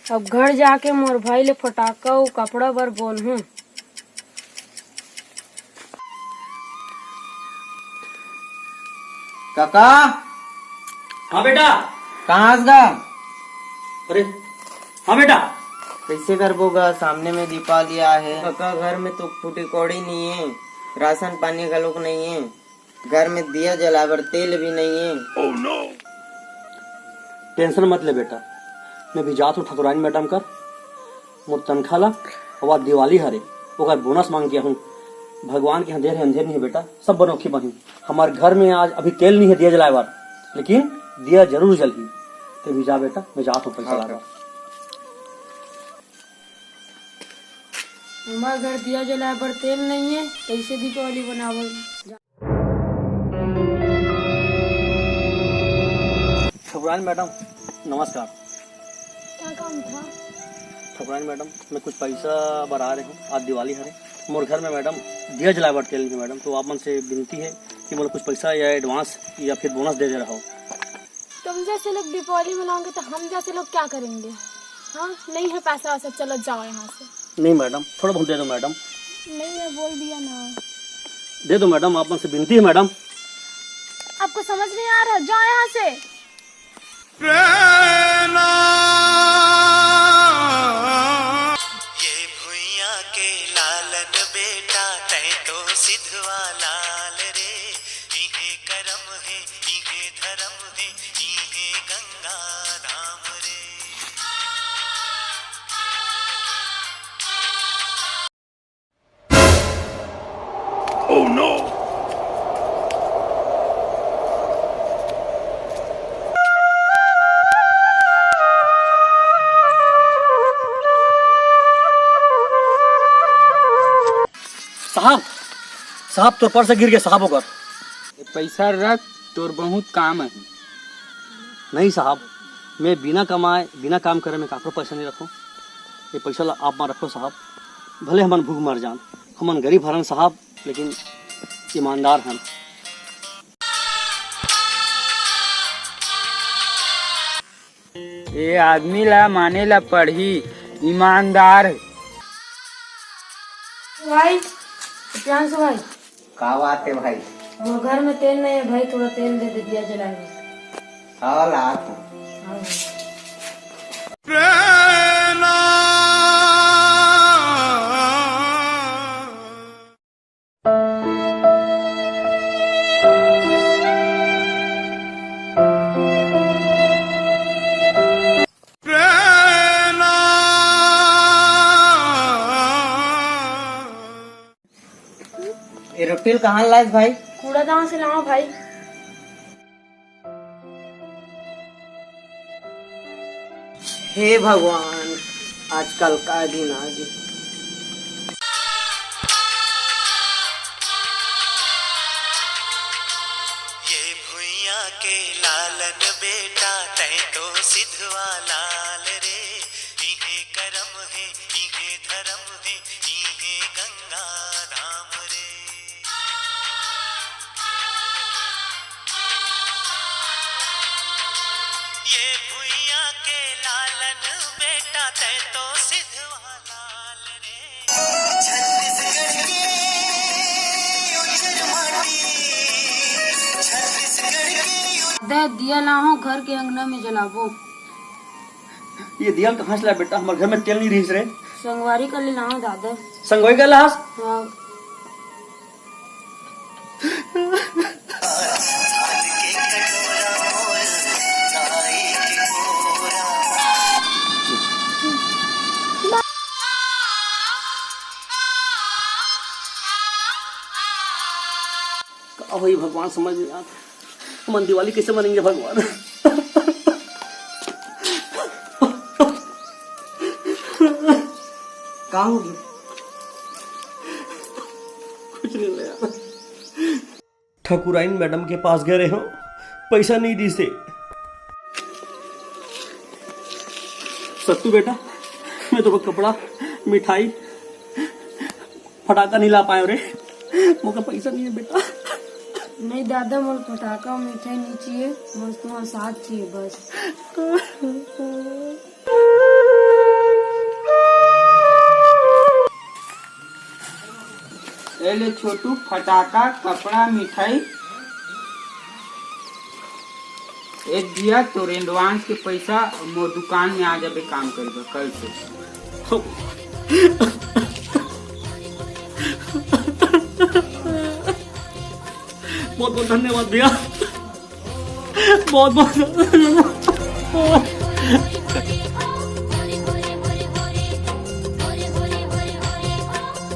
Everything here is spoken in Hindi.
अब घर जाके मोर भाई ले फटाका और कपड़ा बर बोल हूँ। काका। हाँ बेटा। कहाँ गा? अरे हाँ बेटा। कैसे करबोगा? सामने में दीपावली आ है काका। घर में तो फूटी कौड़ी नहीं है, राशन पानी का लोग नहीं है, घर में दिया जलावर तेल भी नहीं है। oh, no. टेंशन मत ले बेटा, मैं भी जात हूँ ठकुराइन मैडम कर मोर तनखा ला और दिवाली हरे ओकर बोनस मांग गया हूँ। भगवान के अंधेर है, अंधेर नहीं है बेटा, सब बनोखी बनी। हमारे घर में आज अभी तेल नहीं है दिया जलाए बार, लेकिन दिया जरूर जलही। तो भी जा बेटा, मैं जात हूँ पैसा लाकर। हमारे घर दिया जलाए पर तेल नहीं है, कैसे दीपावली बनावल? ठकुराइन मैडम नमस्कार। क्या काम था? ठकुराइन मैडम, मैं कुछ पैसा बरा रहे हूँ, आज दिवाली हरे मोर घर में मैडम दिया जलाए बार तेल नहीं मैडम। तो आप मन से विनती है कि मुझे कुछ पैसा या एडवांस या फिर बोनस दे रहा हो। तुम जैसे लोग दीपावली मनाओगे तो हम जैसे लोग क्या करेंगे? हाँ, नहीं है पैसा वैसा, चलो जाओ यहाँ से। नहीं मैडम, थोड़ा बहुत दे दो मैडम। नहीं, मैं बोल दिया ना। दे दो मैडम, आप मन से विनती है मैडम। आपको समझ नहीं आ रहा? जाओ यहाँ से। ये भुइया के लालन बेटा तै तो सिधवा लाल रे। इहे करम है, इहे धर्म है, इहे गंगा धाम रे। Oh no! साहब, साहब तोर पर्स गिर गया साहब होकर। पैसा रख, तोर बहुत काम है। नहीं साहब, मैं बिना कमाए बिना काम करे मैं काकरो पैसा नहीं रखो। ये पैसा आप मां रखो साहब। भले हमन भूख मर जान, हमन गरीब हरन साहब, लेकिन ईमानदार हन। ये आदमी ला माने ला पढ़ी, ईमानदार है। भाई प्यान से भाई, का बात है भाई? मोर घर में तेल नहीं है भाई, थोड़ा तेल दे दे दिया जलाएगा। हाँ लाख। हाँ भाई। ये रोटिल कहाँ लाए भाई? कूड़ादान से लाओ भाई। हे भगवान, आजकल का दिन आ गया। ये भुइया के लालन बेटा तै तो सिधवा लाल रे। इहे करम है, इहे धर्म है, इहे गंगा धाम रे। ये भुइया के लालन बेटा तै तो सिधवा लाल रे। छत्तीसगढ़ के उज्जर माटी, छत्तीसगढ़ के दे दिया लाओ, घर के अंगना में जलाबो। ये दिया कहाँ से लाया बेटा? हमारे घर में तेल नहीं रही रे। संगवारी कर ले लाओ दादा। संगोई का लाश? हाँ। क्या हुई भगवान, समझ नहीं आता। हम दिवाली कैसे मनेंगे भगवान? कहाँ होगी? कुछ नहीं लगा। ठकुराइन मैडम के पास गए हो, पैसा नहीं दी से। सत्तू बेटा, मैं तो कपड़ा मिठाई फटाका नहीं ला पाए रे, मुझे पैसा नहीं है बेटा। नहीं दादा, मोर पटाखा और मिठाई नहीं चाहिए, बस तुम्हारा साथ चाहिए बस। ये ले छोटू फटाका कपड़ा मिठाई एक दिया तो एडवांस के पैसा मोर दुकान में आ जाबे काम करेगा कल से। बहुत बहुत धन्यवाद भैया, बहुत बहुत धन्यवाद।